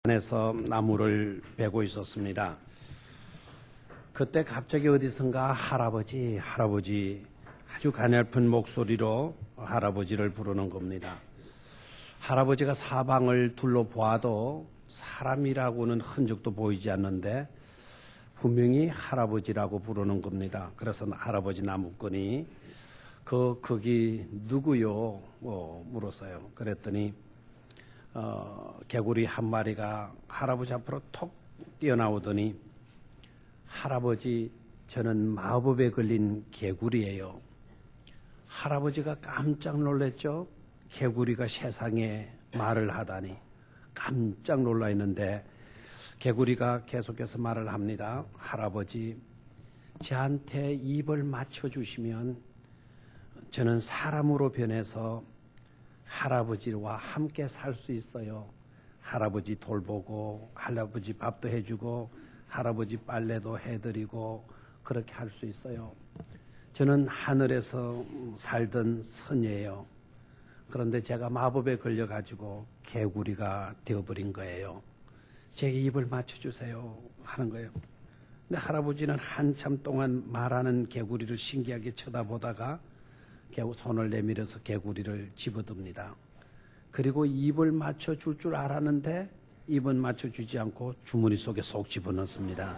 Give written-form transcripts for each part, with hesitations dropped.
안에서 나무를 베고 있었습니다. 그때 갑자기 어디선가 할아버지 아주 가냘픈 목소리로 할아버지를 부르는 겁니다. 할아버지가 사방을 둘러보아도 사람이라고는 흔적도 보이지 않는데 분명히 할아버지라고 부르는 겁니다. 그래서 할아버지 나무꾼이 거기 누구요? 물었어요. 그랬더니 개구리 한 마리가 할아버지 앞으로 톡 뛰어나오더니 할아버지, 저는 마법에 걸린 개구리예요. 할아버지가 깜짝 놀랐죠. 개구리가 세상에 말을 하다니 깜짝 놀라 있는데 개구리가 계속해서 말을 합니다. 할아버지, 저한테 입을 맞춰주시면 저는 사람으로 변해서 할아버지와 함께 살 수 있어요. 할아버지 돌보고 할아버지 밥도 해주고 할아버지 빨래도 해드리고 그렇게 할 수 있어요. 저는 하늘에서 살던 선이에요. 그런데 제가 마법에 걸려가지고 개구리가 되어버린 거예요. 제 입을 맞춰주세요 하는 거예요. 근데 할아버지는 한참 동안 말하는 개구리를 신기하게 쳐다보다가 손을 내밀어서 개구리를 집어듭니다. 그리고 입을 맞춰줄 줄 알았는데 입은 맞춰주지 않고 주머니 속에 쏙 집어넣습니다.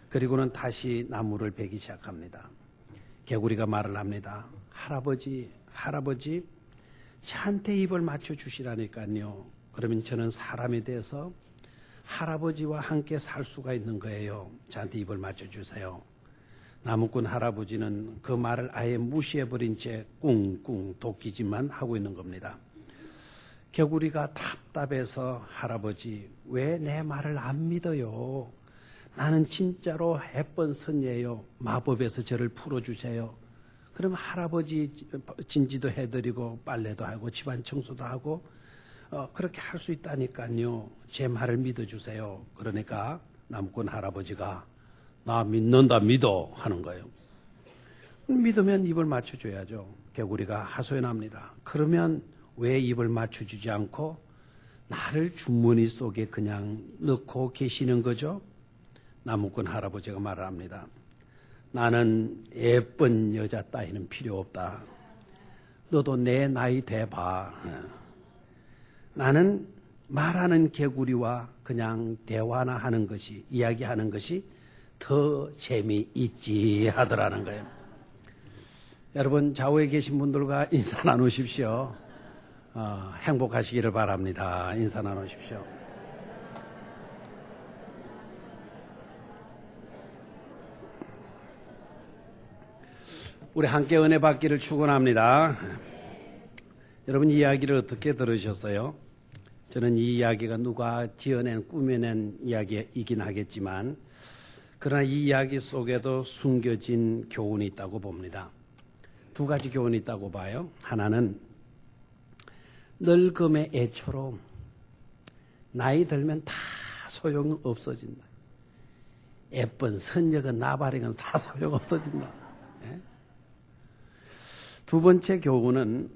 그리고는 다시 나무를 베기 시작합니다. 개구리가 말을 합니다. 할아버지, 저한테 입을 맞춰주시라니까요. 그러면 저는 사람이 돼서 할아버지와 함께 살 수가 있는 거예요. 저한테 입을 맞춰주세요. 나무꾼 할아버지는 그 말을 아예 무시해버린 채 꿍꿍 도끼질만 하고 있는 겁니다. 개구리가 답답해서 할아버지, 왜 내 말을 안 믿어요? 나는 진짜로 예쁜 선이에요. 마법에서 저를 풀어주세요. 그럼 할아버지 진지도 해드리고 빨래도 하고 집안 청소도 하고 그렇게 할 수 있다니까요. 제 말을 믿어주세요. 그러니까 나무꾼 할아버지가 나 믿는다 믿어 하는 거예요. 믿으면 입을 맞춰줘야죠. 개구리가 하소연합니다. 그러면 왜 입을 맞춰주지 않고 나를 주머니 속에 그냥 넣고 계시는 거죠? 나무꾼 할아버지가 말을 합니다. 나는 예쁜 여자 따위는 필요 없다. 너도 내 나이 돼봐. 나는 말하는 개구리와 그냥 대화나 하는 것이, 이야기하는 것이 더 재미있지 하더라는 거예요. 여러분, 좌우에 계신 분들과 인사 나누십시오. 행복하시기를 바랍니다. 인사 나누십시오. 우리 함께 은혜 받기를 축원합니다. 여러분, 이 이야기를 어떻게 들으셨어요? 저는 이 이야기가 누가 지어낸 꾸며낸 이야기이긴 하겠지만 그러나 이 이야기 속에도 숨겨진 교훈이 있다고 봅니다. 두 가지 교훈이 있다고 봐요. 하나는 늙음의 애처럼 나이 들면 다 소용 없어진다. 예쁜 선녀건 나발이건 다 소용 없어진다. 두 번째 교훈은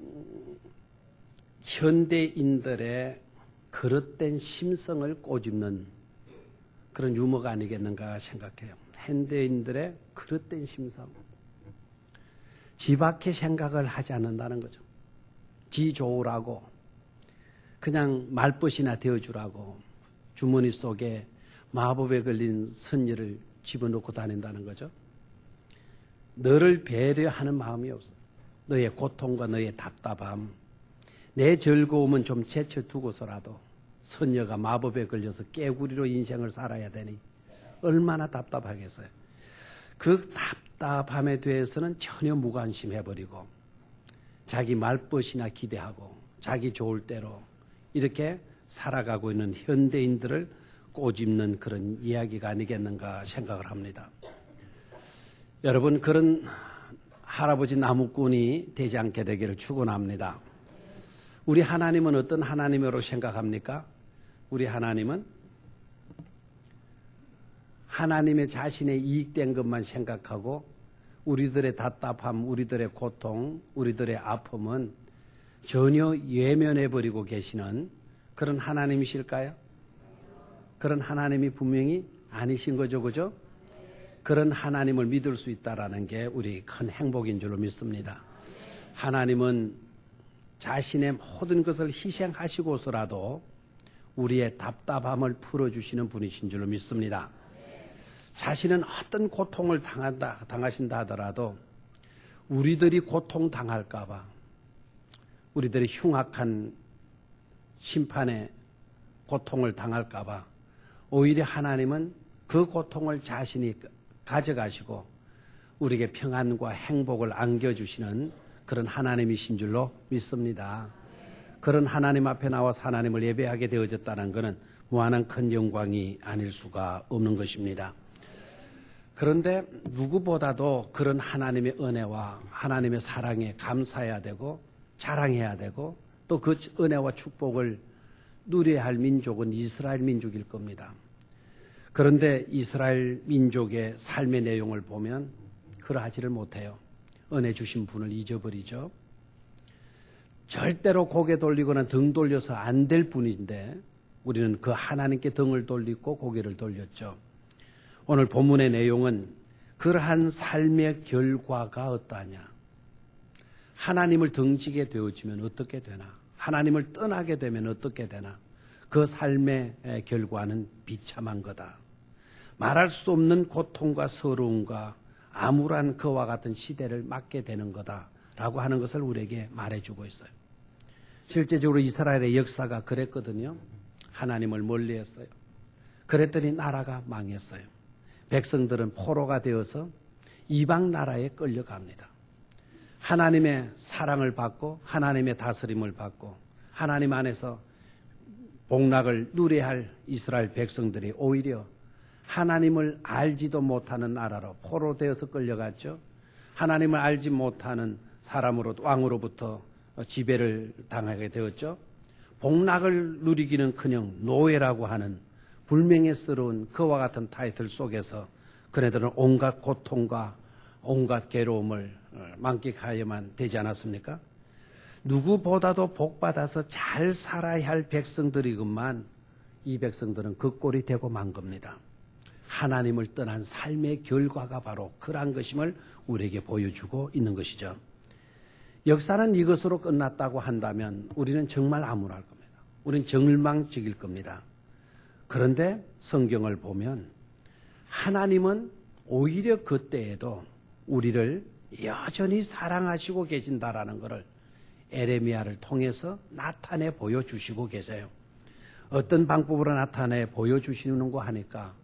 현대인들의 그릇된 심성을 꼬집는 그런 유머가 아니겠는가 생각해요. 현대인들의 그릇된 심성. 지 밖의 생각을 하지 않는다는 거죠. 지 좋으라고 그냥 말벗이나 되어주라고 주머니 속에 마법에 걸린 선녀를 집어넣고 다닌다는 거죠. 너를 배려하는 마음이 없어. 너의 고통과 너의 답답함, 내 즐거움은 좀 제쳐두고서라도 선녀가 마법에 걸려서 깨구리로 인생을 살아야 되니 얼마나 답답하겠어요. 그 답답함에 대해서는 전혀 무관심해버리고 자기 말벗이나 기대하고 자기 좋을 대로 이렇게 살아가고 있는 현대인들을 꼬집는 그런 이야기가 아니겠는가 생각을 합니다. 여러분, 그런 할아버지 나무꾼이 되지 않게 되기를 축원합니다. 우리 하나님은 어떤 하나님으로 생각합니까? 우리 하나님은 하나님의 자신의 이익된 것만 생각하고 우리들의 답답함, 우리들의 고통, 우리들의 아픔은 전혀 외면해버리고 계시는 그런 하나님이실까요? 그런 하나님이 분명히 아니신 거죠, 그죠? 그런 하나님을 믿을 수 있다라는 게 우리 큰 행복인 줄로 믿습니다. 하나님은 자신의 모든 것을 희생하시고서라도 우리의 답답함을 풀어주시는 분이신 줄로 믿습니다. 자신은 어떤 고통을 당하신다 하더라도 우리들이 고통당할까봐, 우리들이 흉악한 심판의 고통을 당할까봐 오히려 하나님은 그 고통을 자신이 가져가시고 우리에게 평안과 행복을 안겨주시는 그런 하나님이신 줄로 믿습니다. 그런 하나님 앞에 나와서 하나님을 예배하게 되어졌다는 것은 무한한 큰 영광이 아닐 수가 없는 것입니다. 그런데 누구보다도 그런 하나님의 은혜와 하나님의 사랑에 감사해야 되고 자랑해야 되고 또 그 은혜와 축복을 누려야 할 민족은 이스라엘 민족일 겁니다. 그런데 이스라엘 민족의 삶의 내용을 보면 그러하지를 못해요. 은혜 주신 분을 잊어버리죠. 절대로 고개 돌리거나 등 돌려서 안 될 분인데 우리는 그 하나님께 등을 돌리고 고개를 돌렸죠. 오늘 본문의 내용은 그러한 삶의 결과가 어떠하냐. 하나님을 등지게 되어지면 어떻게 되나. 하나님을 떠나게 되면 어떻게 되나. 그 삶의 결과는 비참한 거다. 말할 수 없는 고통과 서러움과 암울한 그와 같은 시대를 맞게 되는 거다라고 하는 것을 우리에게 말해주고 있어요. 실제적으로 이스라엘의 역사가 그랬거든요. 하나님을 멀리했어요. 그랬더니 나라가 망했어요. 백성들은 포로가 되어서 이방 나라에 끌려갑니다. 하나님의 사랑을 받고 하나님의 다스림을 받고 하나님 안에서 복락을 누려야 할 이스라엘 백성들이 오히려 하나님을 알지도 못하는 나라로 포로 되어서 끌려갔죠. 하나님을 알지 못하는 사람으로 왕으로부터 지배를 당하게 되었죠. 복락을 누리기는커녕 노예라고 하는 불명예스러운 그와 같은 타이틀 속에서 그네들은 온갖 고통과 온갖 괴로움을 만끽하여야만 되지 않았습니까? 누구보다도 복받아서 잘 살아야 할 백성들이건만 이 백성들은 그 꼴이 되고 만 겁니다. 하나님을 떠난 삶의 결과가 바로 그러한 것임을 우리에게 보여주고 있는 것이죠. 역사는 이것으로 끝났다고 한다면 우리는 정말 암울할 겁니다. 우리는 절망적일 겁니다. 그런데 성경을 보면 하나님은 오히려 그때에도 우리를 여전히 사랑하시고 계신다라는 것을 에레미야를 통해서 나타내 보여주시고 계세요. 어떤 방법으로 나타내 보여주시는가 하니까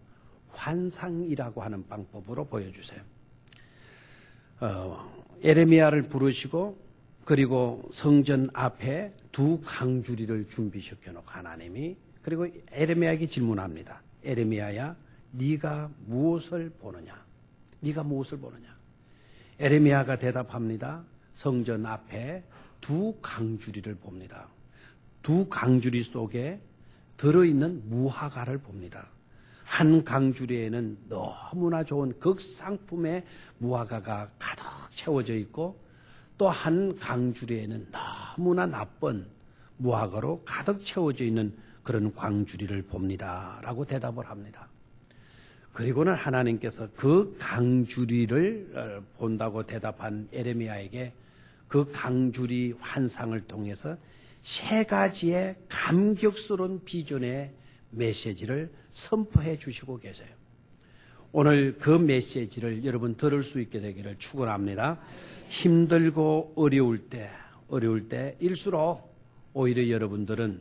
환상이라고 하는 방법으로 보여주세요. 에레미야를 부르시고 그리고 성전 앞에 두 강주리를 준비시켜놓고 하나님이 그리고 에레미야에게 질문합니다. 에레미야야, 네가 무엇을 보느냐? 네가 무엇을 보느냐? 에레미야가 대답합니다. 성전 앞에 두 강주리를 봅니다. 두 강주리 속에 들어있는 무화과를 봅니다. 한 강주리에는 너무나 좋은 극상품의 무화과가 가득 채워져 있고 또 한 강주리에는 너무나 나쁜 무화과로 가득 채워져 있는 그런 강주리를 봅니다. 라고 대답을 합니다. 그리고는 하나님께서 그 강주리를 본다고 대답한 에레미야에게 그 강주리 환상을 통해서 세 가지의 감격스러운 비전의 메시지를 선포해 주시고 계세요. 오늘 그 메시지를 여러분 들을 수 있게 되기를 축원합니다. 힘들고 어려울 때일수록 오히려 여러분들은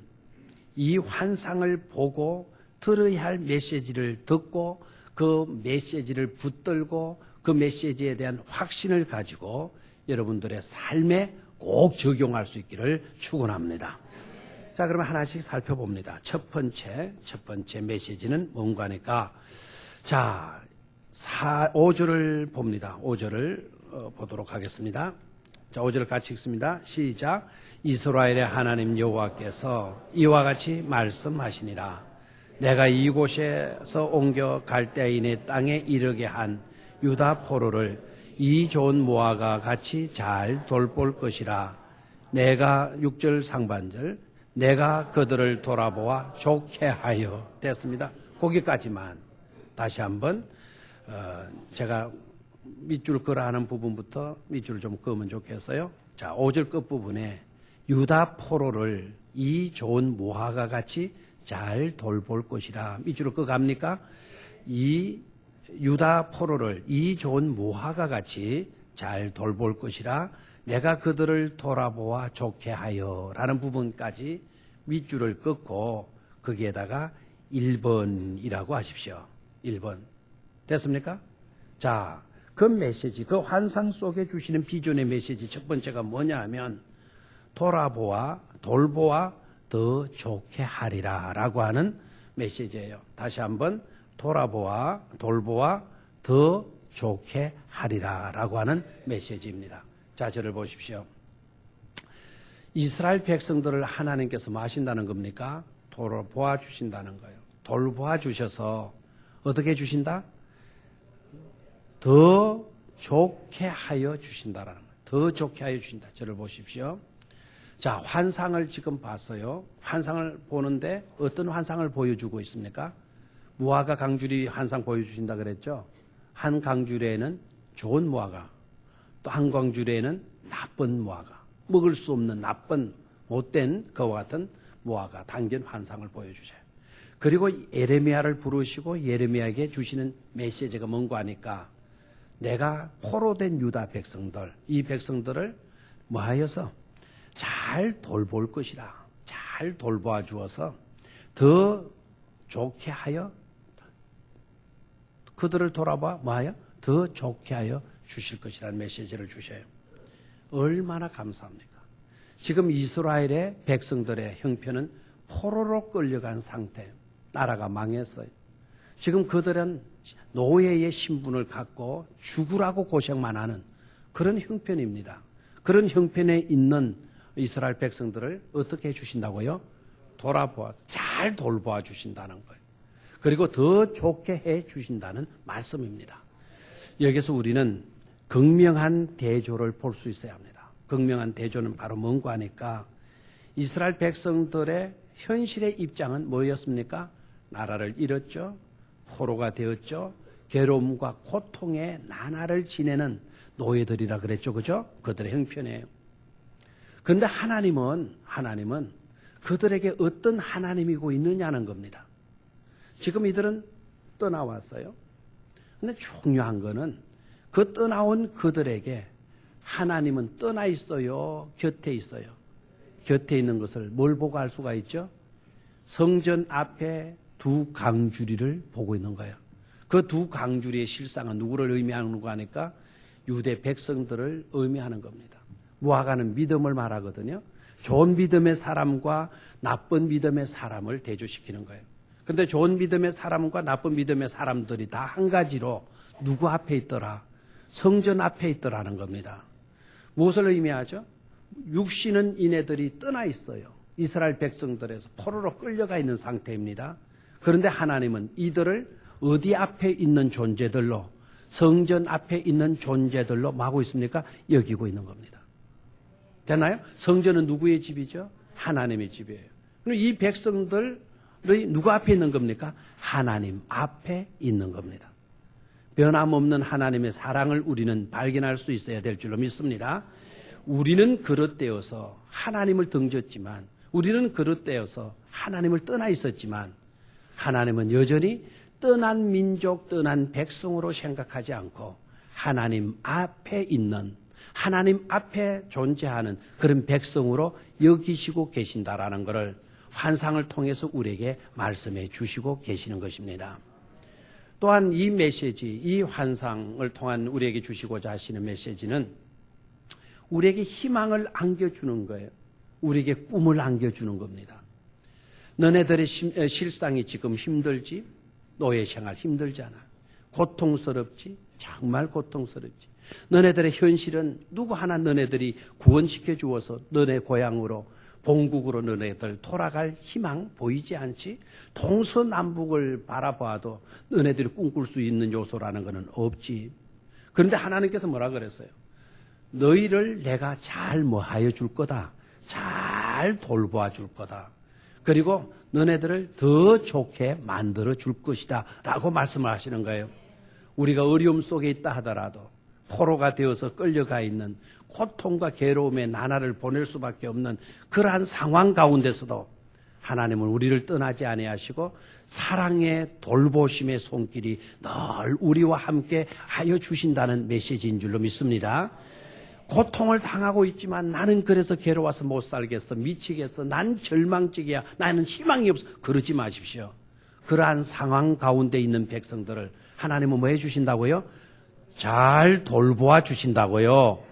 이 환상을 보고 들어야 할 메시지를 듣고 그 메시지를 붙들고 그 메시지에 대한 확신을 가지고 여러분들의 삶에 꼭 적용할 수 있기를 축원합니다. 자, 그러면 하나씩 살펴봅니다. 첫 번째 메시지는 뭔가 하니까 자, 5절을 봅니다. 5절을 보도록 하겠습니다. 자, 5절을 같이 읽습니다. 시작. 이스라엘의 하나님 여호와께서 이와 같이 말씀하시니라. 내가 이곳에서 옮겨 갈대인의 땅에 이르게 한 유다 포로를 이 좋은 모아가 같이 잘 돌볼 것이라. 내가 6절 상반절 내가 그들을 돌아보아 좋게 하여 됐습니다. 거기까지만 다시 한번 제가 밑줄 그어 하는 부분부터 밑줄을 좀 그으면 좋겠어요. 자, 5절 끝부분에 유다 포로를 이 좋은 모아가 같이 잘 돌볼 것이라. 밑줄을 그어 갑니까? 이 유다 포로를 이 좋은 모아가 같이 잘 돌볼 것이라. 내가 그들을 돌아보아 좋게 하여 라는 부분까지 밑줄을 긋고 거기에다가 1번이라고 하십시오. 1번. 됐습니까? 자, 그 메시지, 그 환상 속에 주시는 비전의 메시지 첫 번째가 뭐냐 하면 돌아보아 더 좋게 하리라 라고 하는 메시지예요. 다시 한번 돌아보아 더 좋게 하리라 라고 하는 메시지입니다. 자, 저를 보십시오. 이스라엘 백성들을 하나님께서 뭐 하신다는 겁니까? 돌보아 주신다는 거예요. 돌보아 주셔서 어떻게 주신다? 더 좋게 하여 주신다라는 거예요. 더 좋게 하여 주신다. 저를 보십시오. 자, 환상을 지금 봤어요. 환상을 보는데 어떤 환상을 보여주고 있습니까? 무화과 강줄이 환상 보여주신다 그랬죠? 한 강줄에는 좋은 무화과, 또 한 강줄에는 나쁜 무화과, 먹을 수 없는 나쁜 못된 그와 같은 무화과 담긴 환상을 보여주셔요. 그리고 예레미야를 부르시고 예레미야에게 주시는 메시지가 뭔가 하니까 내가 포로된 유다 백성들, 이 백성들을 뭐하여서 잘 돌볼 것이라. 잘 돌보아 주어서 더 좋게 하여 그들을 돌아봐 뭐하여? 더 좋게 하여 주실 것이라는 메시지를 주셔요. 얼마나 감사합니까? 지금 이스라엘의 백성들의 형편은 포로로 끌려간 상태. 나라가 망했어요. 지금 그들은 노예의 신분을 갖고 죽으라고 고생만 하는 그런 형편입니다. 그런 형편에 있는 이스라엘 백성들을 어떻게 해주신다고요? 돌아보아, 잘 돌보아 주신다는 거예요. 그리고 더 좋게 해 주신다는 말씀입니다. 여기서 우리는 극명한 대조를 볼 수 있어야 합니다. 극명한 대조는 바로 뭔가 하니까 이스라엘 백성들의 현실의 입장은 뭐였습니까? 나라를 잃었죠. 포로가 되었죠. 괴로움과 고통의 나날을 지내는 노예들이라 그랬죠. 그죠? 그들의 형편이에요. 그런데 하나님은 그들에게 어떤 하나님이고 있느냐는 겁니다. 지금 이들은 떠나왔어요. 그런데 중요한 거는 그 떠나온 그들에게 하나님은 떠나 있어요? 곁에 있어요? 곁에 있는 것을 뭘 보고 알 수가 있죠? 성전 앞에 두 강주리를 보고 있는 거예요. 그 두 강주리의 실상은 누구를 의미하는 거 하니까 유대 백성들을 의미하는 겁니다. 무화과는 믿음을 말하거든요. 좋은 믿음의 사람과 나쁜 믿음의 사람을 대조시키는 거예요. 그런데 좋은 믿음의 사람과 나쁜 믿음의 사람들이 다 한 가지로 누구 앞에 있더라? 성전 앞에 있더라는 겁니다. 무엇을 의미하죠? 육신은 이네들이 떠나 있어요. 이스라엘 백성들에서 포로로 끌려가 있는 상태입니다. 그런데 하나님은 이들을 어디 앞에 있는 존재들로, 성전 앞에 있는 존재들로 뭐 하고 있습니까? 여기고 있는 겁니다. 되나요? 성전은 누구의 집이죠? 하나님의 집이에요. 그럼 이 백성들이 누구 앞에 있는 겁니까? 하나님 앞에 있는 겁니다. 변함없는 하나님의 사랑을 우리는 발견할 수 있어야 될 줄로 믿습니다. 우리는 그릇되어서 하나님을 등졌지만, 우리는 그릇되어서 하나님을 떠나 있었지만, 하나님은 여전히 떠난 민족, 떠난 백성으로 생각하지 않고 하나님 앞에 있는, 하나님 앞에 존재하는 그런 백성으로 여기시고 계신다라는 것을 환상을 통해서 우리에게 말씀해 주시고 계시는 것입니다. 또한 이 메시지, 이 환상을 통한 우리에게 주시고자 하시는 메시지는 우리에게 희망을 안겨주는 거예요. 우리에게 꿈을 안겨주는 겁니다. 너네들의 실상이 지금 힘들지? 노예 생활 힘들잖아. 고통스럽지? 정말 고통스럽지. 너네들의 현실은 누구 하나 너네들이 구원시켜 주어서 너네 고향으로, 본국으로 너네들 돌아갈 희망 보이지 않지? 동서남북을 바라봐도 너네들이 꿈꿀 수 있는 요소라는 것은 없지. 그런데 하나님께서 뭐라 그랬어요? 너희를 내가 잘 뭐하여 줄 거다. 잘 돌보아 줄 거다. 그리고 너네들을 더 좋게 만들어 줄 것이다 라고 말씀을 하시는 거예요. 우리가 어려움 속에 있다 하더라도 포로가 되어서 끌려가 있는 고통과 괴로움의 나날을 보낼 수밖에 없는 그러한 상황 가운데서도 하나님은 우리를 떠나지 아니하시고 사랑의 돌보심의 손길이 늘 우리와 함께 하여 주신다는 메시지인 줄로 믿습니다. 고통을 당하고 있지만 나는 그래서 괴로워서 못 살겠어, 미치겠어, 난 절망적이야, 나는 희망이 없어, 그러지 마십시오. 그러한 상황 가운데 있는 백성들을 하나님은 뭐 해주신다고요? 잘 돌보아 주신다고요.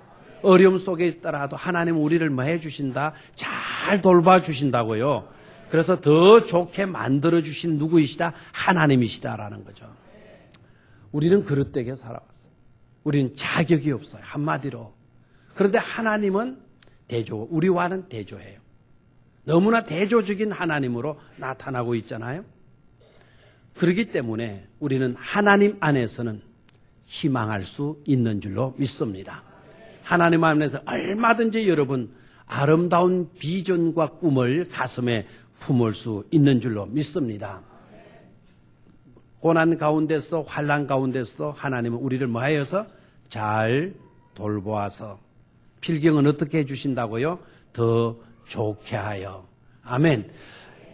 어려움 속에 있더라도 하나님은 우리를 뭐 해주신다? 잘 돌봐 주신다고요. 그래서 더 좋게 만들어주신 누구이시다? 하나님이시다라는 거죠. 우리는 그릇되게 살아왔어요. 우리는 자격이 없어요. 한마디로. 그런데 하나님은 우리와는 대조해요. 너무나 대조적인 하나님으로 나타나고 있잖아요. 그렇기 때문에 우리는 하나님 안에서는 희망할 수 있는 줄로 믿습니다. 하나님 안에서 얼마든지 여러분 아름다운 비전과 꿈을 가슴에 품을 수 있는 줄로 믿습니다. 고난 가운데서도 환난 가운데서도 하나님은 우리를 뭐하여서 잘 돌보아서 필경은 어떻게 해주신다고요? 더 좋게 하여. 아멘.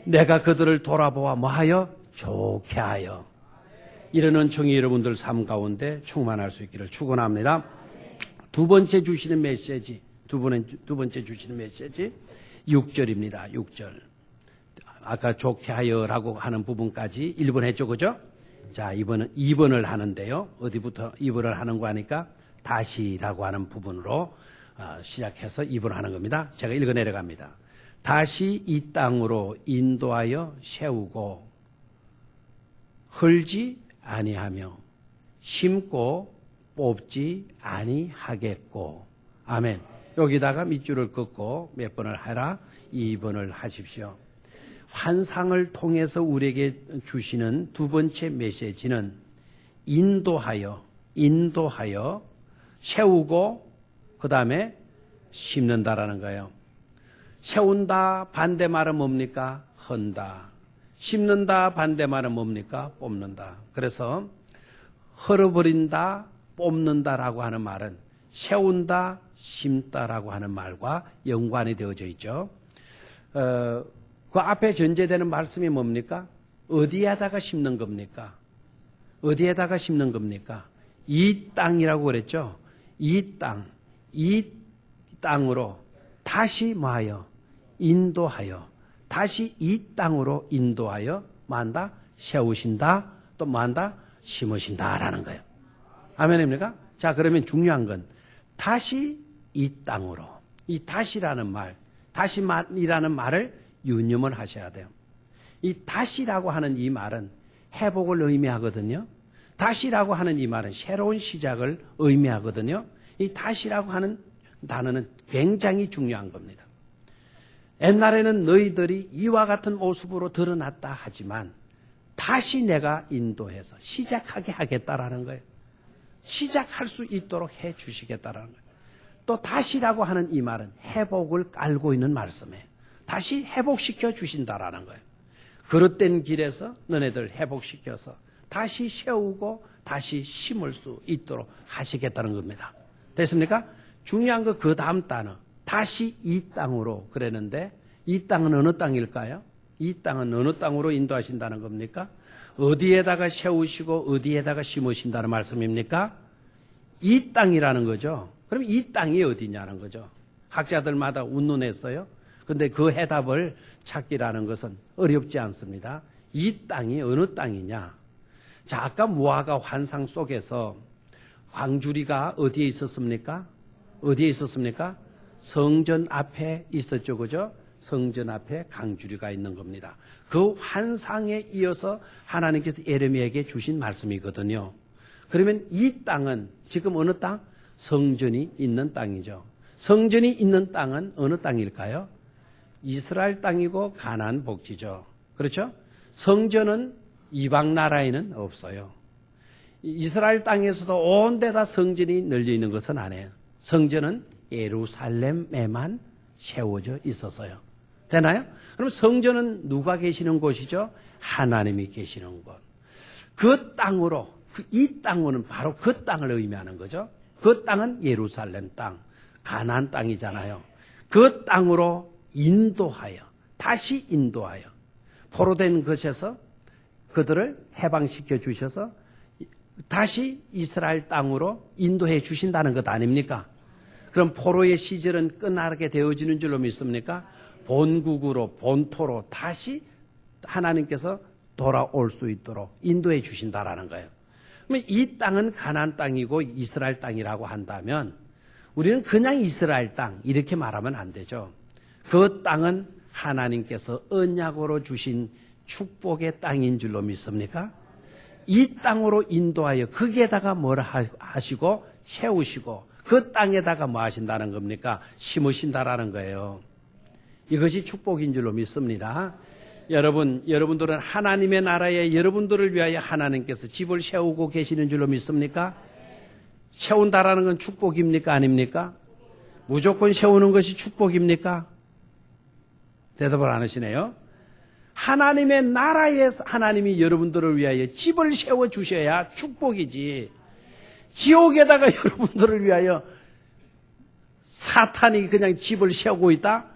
내가 그들을 돌아보아 뭐하여? 좋게 하여. 이런 은총이 여러분들 삶 가운데 충만할 수 있기를 축원합니다. 두 번째 주시는 메시지 6절입니다. 6절. 아까 좋게 하여라고 하는 부분까지 1번 했죠, 그죠? 자, 이번은 2번을 하는데요. 어디부터 2번을 하는 거 하니까 다시라고 하는 부분으로 시작해서 2번 하는 겁니다. 제가 읽어 내려갑니다. 다시 이 땅으로 인도하여 세우고 헐지 아니하며 심고 뽑지 아니하겠고. 아멘. 여기다가 밑줄을 긋고 몇 번을 하라? 2번을 하십시오. 환상을 통해서 우리에게 주시는 두 번째 메시지는 인도하여 세우고 그 다음에 심는다라는 거예요. 세운다 반대말은 뭡니까? 헌다. 심는다 반대말은 뭡니까? 뽑는다. 그래서 헐어버린다, 뽑는다라고 하는 말은 세운다, 심다라고 하는 말과 연관이 되어져 있죠. 그 앞에 전제되는 말씀이 뭡니까? 어디에다가 심는 겁니까? 어디에다가 심는 겁니까? 이 땅이라고 그랬죠. 이 땅으로 다시 뭐하여? 인도하여. 다시 이 땅으로 인도하여 뭐한다? 세우신다. 또 뭐한다? 심으신다라는 거예요. 아멘입니까? 자, 그러면 중요한 건 다시 이 땅으로. 이 다시라는 말, 다시이라는 말을 유념을 하셔야 돼요. 이 다시라고 하는 이 말은 회복을 의미하거든요. 다시라고 하는 이 말은 새로운 시작을 의미하거든요. 이 다시라고 하는 단어는 굉장히 중요한 겁니다. 옛날에는 너희들이 이와 같은 모습으로 드러났다 하지만 다시 내가 인도해서 시작하게 하겠다라는 거예요. 시작할 수 있도록 해 주시겠다라는 거예요. 또 다시라고 하는 이 말은 회복을 깔고 있는 말씀이에요. 다시 회복시켜 주신다라는 거예요. 그릇된 길에서 너네들 회복시켜서 다시 세우고 다시 심을 수 있도록 하시겠다는 겁니다. 됐습니까? 중요한 거 그 다음 단어. 다시 이 땅으로 그랬는데 이 땅은 어느 땅일까요? 이 땅은 어느 땅으로 인도하신다는 겁니까? 어디에다가 세우시고 어디에다가 심으신다는 말씀입니까? 이 땅이라는 거죠. 그럼 이 땅이 어디냐는 거죠. 학자들마다 운운했어요. 근데 그 해답을 찾기라는 것은 어렵지 않습니다. 이 땅이 어느 땅이냐? 자, 아까 무화과 환상 속에서 광주리가 어디에 있었습니까? 어디에 있었습니까? 성전 앞에 있었죠, 그죠? 성전 앞에 강주리가 있는 겁니다. 그 환상에 이어서 하나님께서 예레미야에게 주신 말씀이거든요. 그러면 이 땅은 지금 어느 땅? 성전이 있는 땅이죠. 성전이 있는 땅은 어느 땅일까요? 이스라엘 땅이고 가나안 복지죠. 그렇죠? 성전은 이방 나라에는 없어요. 이스라엘 땅에서도 온 데다 성전이 널려 있는 것은 아니에요. 성전은 예루살렘에만 세워져 있었어요. 되나요? 그럼 성전은 누가 계시는 곳이죠? 하나님이 계시는 곳. 그 땅으로, 이 땅은 바로 그 땅을 의미하는 거죠. 그 땅은 예루살렘 땅, 가나안 땅이잖아요. 그 땅으로 인도하여, 다시 인도하여, 포로된 것에서 그들을 해방시켜 주셔서 다시 이스라엘 땅으로 인도해 주신다는 것 아닙니까? 그럼 포로의 시절은 끝나게 되어지는 줄로 믿습니까? 본국으로, 본토로 다시 하나님께서 돌아올 수 있도록 인도해 주신다라는 거예요. 그러면 이 땅은 가나안 땅이고 이스라엘 땅이라고 한다면 우리는 그냥 이스라엘 땅 이렇게 말하면 안 되죠. 그 땅은 하나님께서 언약으로 주신 축복의 땅인 줄로 믿습니까? 이 땅으로 인도하여 거기에다가 뭘 하시고 세우시고 그 땅에다가 뭐 하신다는 겁니까? 심으신다라는 거예요. 이것이 축복인 줄로 믿습니다. 여러분들은 하나님의 나라에 여러분들을 위하여 하나님께서 집을 세우고 계시는 줄로 믿습니까? 세운다라는 건 축복입니까? 아닙니까? 무조건 세우는 것이 축복입니까? 대답을 안 하시네요. 하나님의 나라에서 하나님이 여러분들을 위하여 집을 세워주셔야 축복이지. 지옥에다가 여러분들을 위하여 사탄이 그냥 집을 세우고 있다?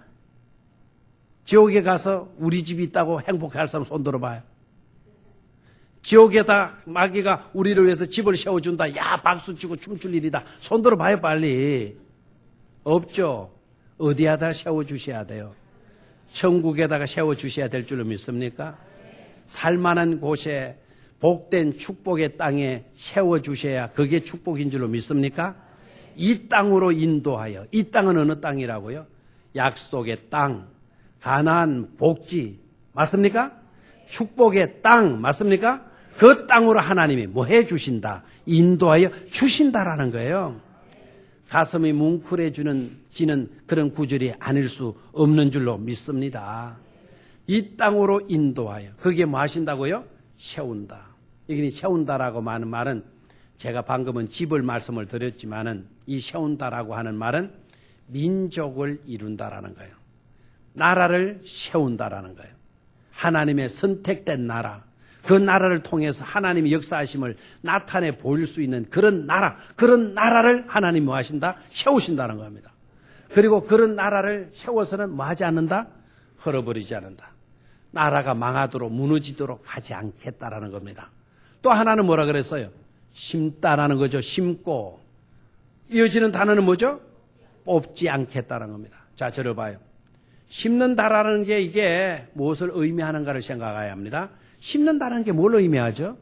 지옥에 가서 우리 집이 있다고 행복할 사람 손 들어봐요. 지옥에다 마귀가 우리를 위해서 집을 세워준다. 야, 박수치고 춤출 일이다. 손 들어봐요, 빨리. 없죠. 어디에다 세워주셔야 돼요? 천국에다가 세워주셔야 될 줄로 믿습니까? 살만한 곳에 복된 축복의 땅에 세워주셔야 그게 축복인 줄로 믿습니까? 이 땅으로 인도하여, 이 땅은 어느 땅이라고요? 약속의 땅, 가나안 복지, 맞습니까? 축복의 땅, 맞습니까? 그 땅으로 하나님이 뭐 해주신다, 인도하여 주신다라는 거예요. 가슴이 뭉클해지는 그런 구절이 아닐 수 없는 줄로 믿습니다. 이 땅으로 인도하여, 그게 뭐 하신다고요? 세운다. 이게 세운다라고 하는 말은 제가 방금은 집을 말씀을 드렸지만은 이 세운다라고 하는 말은 민족을 이룬다라는 거예요. 나라를 세운다라는 거예요. 하나님의 선택된 나라, 그 나라를 통해서 하나님의 역사하심을 나타내 보일 수 있는 그런 나라, 그런 나라를 하나님이 뭐 하신다? 세우신다는 겁니다. 그리고 그런 나라를 세워서는 뭐 하지 않는다? 헐어버리지 않는다. 나라가 망하도록 무너지도록 하지 않겠다라는 겁니다. 또 하나는 뭐라 그랬어요? 심다라는 거죠. 심고. 이어지는 단어는 뭐죠? 뽑지 않겠다는 겁니다. 자, 저를 봐요. 심는다라는 게 이게 무엇을 의미하는가를 생각해야 합니다. 심는다라는 게 뭘 의미하죠?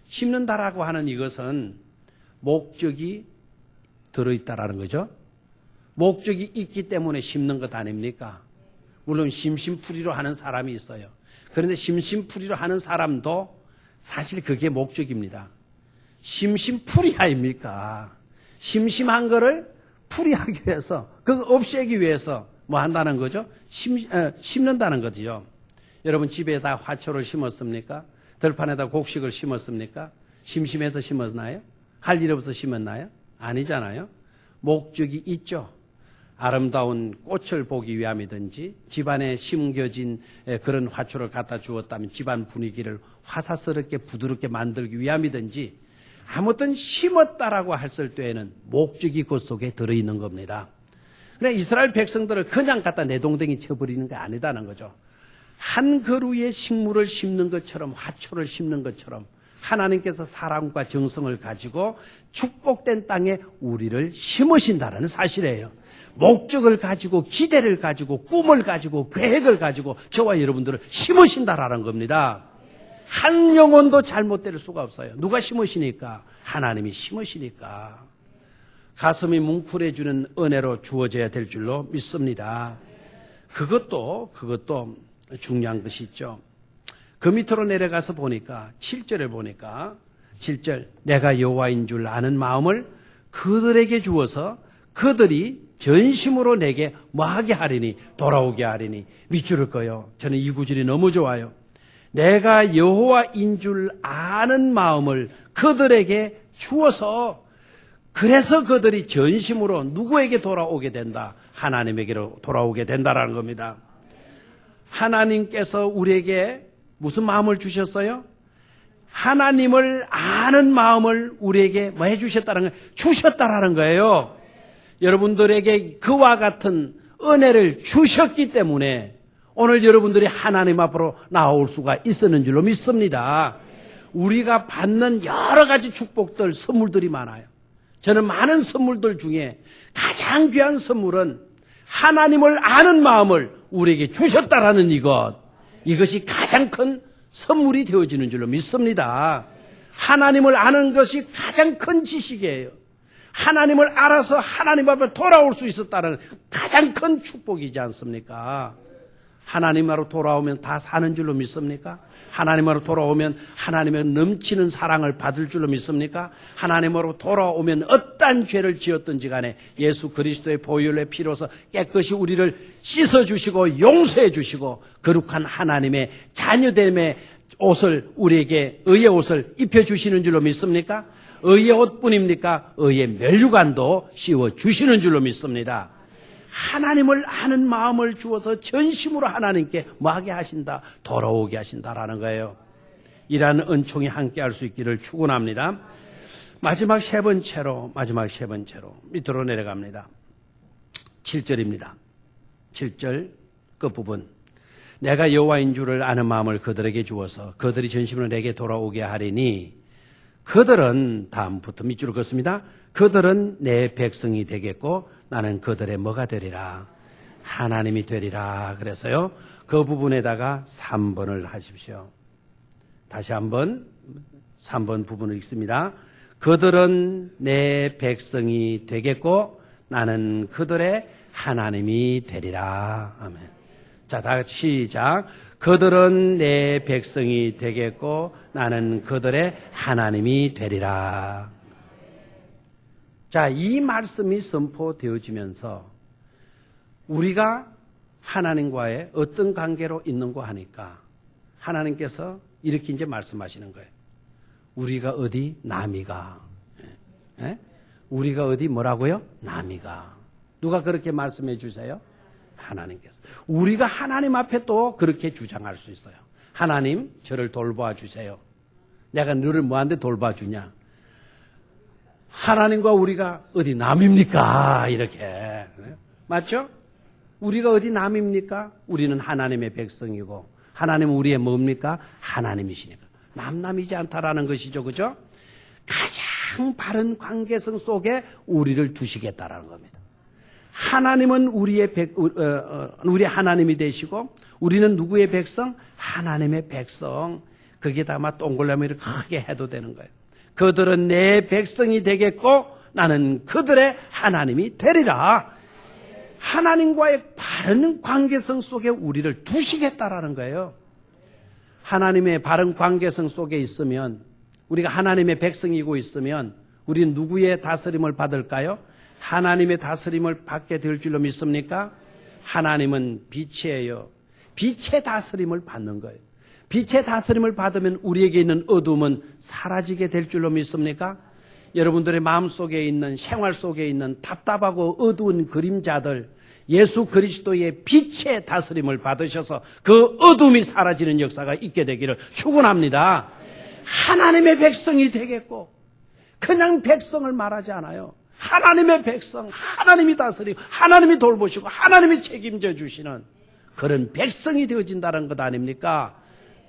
심는다라고 하는 이것은 목적이 들어있다라는 거죠. 목적이 있기 때문에 심는 것 아닙니까? 물론 심심풀이로 하는 사람이 있어요. 그런데 심심풀이로 하는 사람도 사실 그게 목적입니다. 심심풀이 아닙니까? 심심한 거를 풀이하기 위해서, 그거 없애기 위해서 뭐 한다는 거죠? 심는다는 거지요. 여러분 집에다 화초를 심었습니까? 들판에다 곡식을 심었습니까? 심심해서 심었나요? 할 일 없어서 심었나요? 아니잖아요. 목적이 있죠. 아름다운 꽃을 보기 위함이든지 집안에 심겨진 그런 화초를 갖다 주었다면 집안 분위기를 화사스럽게 부드럽게 만들기 위함이든지 아무튼 심었다라고 했을 때에는 목적이 그 속에 들어있는 겁니다. 그런데 이스라엘 백성들을 그냥 갖다 내동댕이 쳐버리는 게 아니다는 거죠. 한 그루의 식물을 심는 것처럼 화초를 심는 것처럼 하나님께서 사랑과 정성을 가지고 축복된 땅에 우리를 심으신다는 사실이에요. 목적을 가지고 기대를 가지고 꿈을 가지고 계획을 가지고 저와 여러분들을 심으신다라는 겁니다. 한 영혼도 잘못될 수가 없어요. 누가 심으시니까? 하나님이 심으시니까. 가슴이 뭉클해주는 은혜로 주어져야 될 줄로 믿습니다. 그것도 중요한 것이 있죠. 그 밑으로 내려가서 보니까 7절을 보니까 7절 내가 여호와인 줄 아는 마음을 그들에게 주어서 그들이 전심으로 내게 뭐하게 하리니 돌아오게 하리니 밑줄을 꺼요. 저는 이 구절이 너무 좋아요. 내가 여호와인 줄 아는 마음을 그들에게 주어서 그래서 그들이 전심으로 누구에게 돌아오게 된다? 하나님에게로 돌아오게 된다라는 겁니다. 하나님께서 우리에게 무슨 마음을 주셨어요? 하나님을 아는 마음을 우리에게 뭐 해주셨다는 거예요? 주셨다라는 거예요. 여러분들에게 그와 같은 은혜를 주셨기 때문에 오늘 여러분들이 하나님 앞으로 나올 수가 있었는 줄로 믿습니다. 우리가 받는 여러 가지 축복들, 선물들이 많아요. 저는 많은 선물들 중에 가장 귀한 선물은 하나님을 아는 마음을 우리에게 주셨다라는 이것이 가장 큰 선물이 되어지는 줄로 믿습니다. 하나님을 아는 것이 가장 큰 지식이에요. 하나님을 알아서 하나님 앞에 돌아올 수 있었다는 가장 큰 축복이지 않습니까? 하나님으로 돌아오면 다 사는 줄로 믿습니까? 하나님으로 돌아오면 하나님의 넘치는 사랑을 받을 줄로 믿습니까? 하나님으로 돌아오면 어떠한 죄를 지었든지 간에 예수 그리스도의 보혈의 피로서 깨끗이 우리를 씻어주시고 용서해주시고 거룩한 하나님의 자녀됨의 옷을 우리에게 의의 옷을 입혀주시는 줄로 믿습니까? 의의 옷뿐입니까? 의의 면류관도 씌워주시는 줄로 믿습니다. 하나님을 아는 마음을 주어서 전심으로 하나님께 뭐하게 하신다? 돌아오게 하신다라는 거예요. 이러한 은총이 함께 할 수 있기를 축원합니다. 마지막 세 번째로 밑으로 내려갑니다. 7절입니다. 7절 끝부분. 내가 여호와인 줄을 아는 마음을 그들에게 주어서 그들이 전심으로 내게 돌아오게 하리니 그들은 다음부터 밑줄을 긋습니다. 그들은 내 백성이 되겠고 나는 그들의 뭐가 되리라? 하나님이 되리라. 그래서요. 그 부분에다가 3번을 하십시오. 다시 한번 3번 부분을 읽습니다. 그들은 내 백성이 되겠고 나는 그들의 하나님이 되리라. 아멘. 자, 다시 시작. 그들은 내 백성이 되겠고 나는 그들의 하나님이 되리라. 자, 이 말씀이 선포되어지면서 우리가 하나님과의 어떤 관계로 있는가 하니까 하나님께서 이렇게 이제 말씀하시는 거예요. 우리가 어디? 남이가. 예? 우리가 어디 뭐라고요? 남이가. 누가 그렇게 말씀해 주세요? 하나님께서. 우리가 하나님 앞에 또 그렇게 주장할 수 있어요. 하나님, 저를 돌봐 주세요. 내가 너를 뭐한테 돌봐 주냐? 하나님과 우리가 어디 남입니까? 이렇게. 맞죠? 우리가 어디 남입니까? 우리는 하나님의 백성이고 하나님은 우리의 뭡니까? 하나님이시니까. 남남이지 않다라는 것이죠. 그죠? 가장 바른 관계성 속에 우리를 두시겠다라는 겁니다. 하나님은 우리 하나님이 되시고 우리는 누구의 백성? 하나님의 백성. 거기에다 아마 동글라미를 크게 해도 되는 거예요. 그들은 내 백성이 되겠고 나는 그들의 하나님이 되리라. 하나님과의 바른 관계성 속에 우리를 두시겠다라는 거예요. 하나님의 바른 관계성 속에 있으면 우리가 하나님의 백성이고 있으면 우리는 누구의 다스림을 받을까요? 하나님의 다스림을 받게 될 줄로 믿습니까? 하나님은 빛이에요. 빛의 다스림을 받는 거예요. 빛의 다스림을 받으면 우리에게 있는 어두움은 사라지게 될 줄로 믿습니까? 여러분들의 마음속에 있는 생활 속에 있는 답답하고 어두운 그림자들 예수 그리스도의 빛의 다스림을 받으셔서 그 어둠이 사라지는 역사가 있게 되기를 축원합니다. 하나님의 백성이 되겠고 그냥 백성을 말하지 않아요. 하나님의 백성, 하나님이 다스리고 하나님이 돌보시고 하나님이 책임져 주시는 그런 백성이 되어진다는 것 아닙니까?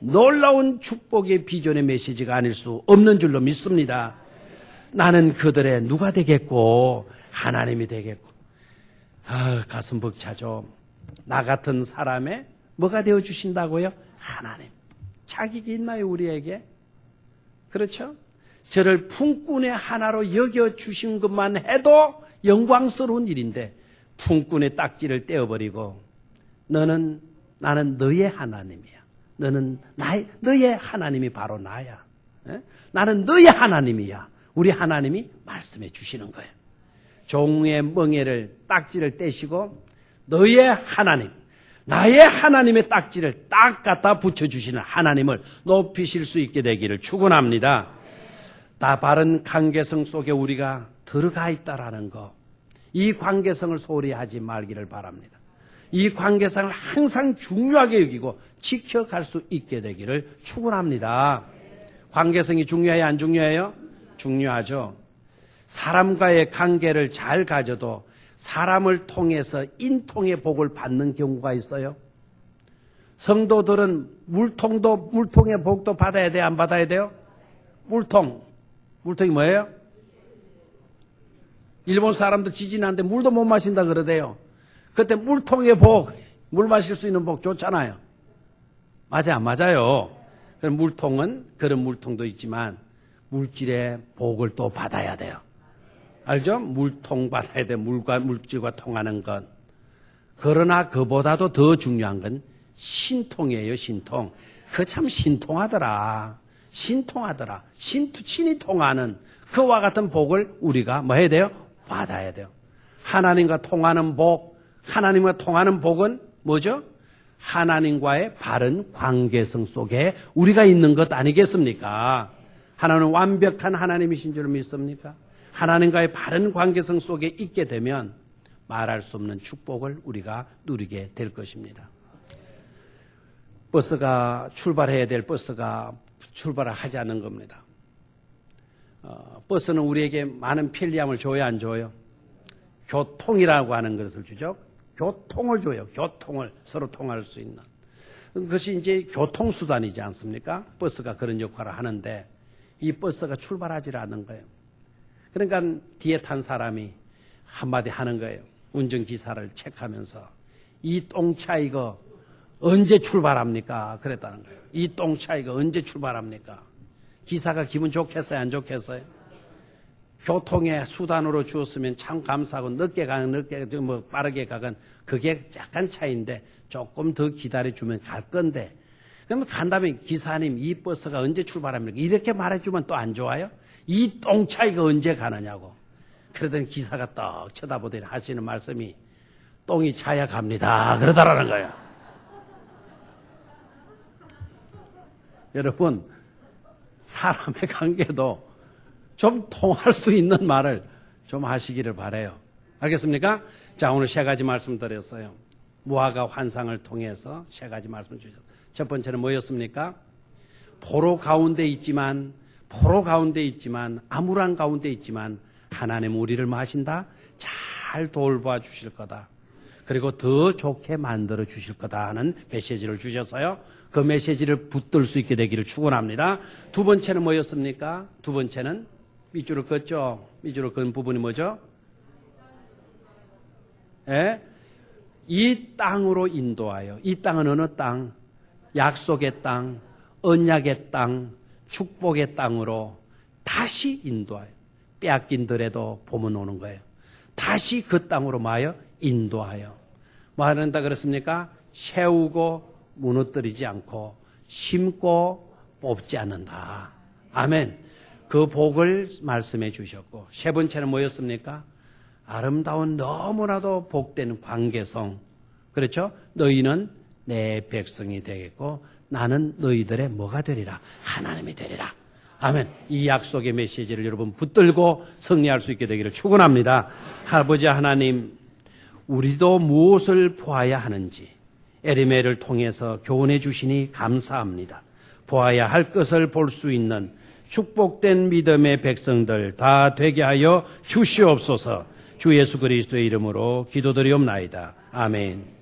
놀라운 축복의 비전의 메시지가 아닐 수 없는 줄로 믿습니다. 나는 그들의 누가 되겠고 하나님이 되겠고. 가슴 벅차죠. 나 같은 사람의 뭐가 되어주신다고요? 하나님. 자격이 있나요 우리에게? 그렇죠? 저를 품꾼의 하나로 여겨주신 것만 해도 영광스러운 일인데 품꾼의 딱지를 떼어버리고 나는 너의 하나님이야. 너의 하나님이 바로 나야. 나는 너의 하나님이야. 우리 하나님이 말씀해 주시는 거예요. 종의 멍에를 딱지를 떼시고 너의 하나님, 나의 하나님의 딱지를 딱 갖다 붙여주시는 하나님을 높이실 수 있게 되기를 축원합니다. 다 바른 관계성 속에 우리가 들어가 있다라는 거, 이 관계성을 소홀히 하지 말기를 바랍니다. 이 관계성을 항상 중요하게 여기고 지켜갈 수 있게 되기를 축원합니다. 관계성이 중요해요, 안 중요해요? 중요하죠. 사람과의 관계를 잘 가져도 사람을 통해서 인통의 복을 받는 경우가 있어요. 성도들은 물통의 복도 받아야 돼요, 안 받아야 돼요? 물통이 뭐예요? 일본 사람들 지진하는데 물도 못 마신다 그러대요. 그때 물통의 복, 물 마실 수 있는 복 좋잖아요. 맞아, 안 맞아요? 그럼 물통은 그런 물통도 있지만 물질의 복을 또 받아야 돼요. 알죠? 물통 받아야 돼. 물질과 통하는 것. 그러나 그보다도 더 중요한 건 신통이에요, 신통. 그거 참 신통하더라. 신이 통하는 그와 같은 복을 우리가 뭐 해야 돼요? 받아야 돼요. 하나님과 통하는 복은 뭐죠? 하나님과의 바른 관계성 속에 우리가 있는 것 아니겠습니까? 하나님은 완벽한 하나님이신 줄 믿습니까? 하나님과의 바른 관계성 속에 있게 되면 말할 수 없는 축복을 우리가 누리게 될 것입니다. 출발해야 될 버스가 출발을 하지 않는 겁니다. 버스는 우리에게 많은 편리함을 줘요, 안 줘요? 교통이라고 하는 것을 주죠. 교통을 줘요. 교통을 서로 통할 수 있는. 그것이 이제 교통수단이지 않습니까? 버스가 그런 역할을 하는데 이 버스가 출발하지 않는 거예요. 그러니까 뒤에 탄 사람이 한마디 하는 거예요. 운전기사를 체크하면서 이 똥차 이거 언제 출발합니까? 그랬다는 거예요. 이 똥차 이거 언제 출발합니까? 기사가 기분 좋겠어요? 안 좋겠어요? 교통의 수단으로 주었으면 참 감사하고 늦게 빠르게 가건 그게 약간 차이인데 조금 더 기다려주면 갈 건데 그러면 간 다음에 기사님 이 버스가 언제 출발합니까? 이렇게 말해주면 또 안 좋아요? 이 똥차이가 언제 가느냐고. 그러더니 기사가 떡 쳐다보더니 하시는 말씀이 똥이 차야 갑니다. 그러더라는 거예요. 여러분 사람의 관계도 좀 통할 수 있는 말을 좀 하시기를 바라요. 알겠습니까? 자, 오늘 세 가지 말씀 드렸어요. 무화과 환상을 통해서 세 가지 말씀 주셨어요. 첫 번째는 뭐였습니까? 포로 가운데 있지만 암울한 가운데 있지만 하나님 우리를 뭐 하신다? 잘 돌봐 주실 거다. 그리고 더 좋게 만들어 주실 거다 하는 메시지를 주셔서요. 그 메시지를 붙들 수 있게 되기를 축원합니다. 두 번째는 뭐였습니까? 두 번째는 밑줄을 긋죠. 밑줄을 긋은 부분이 뭐죠? 예? 이 땅으로 인도하여. 이 땅은 어느 땅? 약속의 땅, 언약의 땅, 축복의 땅으로 다시 인도하여. 빼앗긴더라도 봄은 오는 거예요. 다시 그 땅으로 마여 인도하여. 뭐 하는다 그랬습니까? 세우고 무너뜨리지 않고 심고 뽑지 않는다. 아멘. 그 복을 말씀해 주셨고 세 번째는 뭐였습니까? 아름다운 너무나도 복된 관계성. 그렇죠? 너희는 내 백성이 되겠고 나는 너희들의 뭐가 되리라? 하나님이 되리라. 아멘. 이 약속의 메시지를 여러분 붙들고 승리할 수 있게 되기를 축원합니다. 아버지 하나님, 우리도 무엇을 보아야 하는지 에리메를 통해서 교훈해 주시니 감사합니다. 보아야 할 것을 볼 수 있는 축복된 믿음의 백성들 다 되게 하여 주시옵소서. 주 예수 그리스도의 이름으로 기도드리옵나이다. 아멘.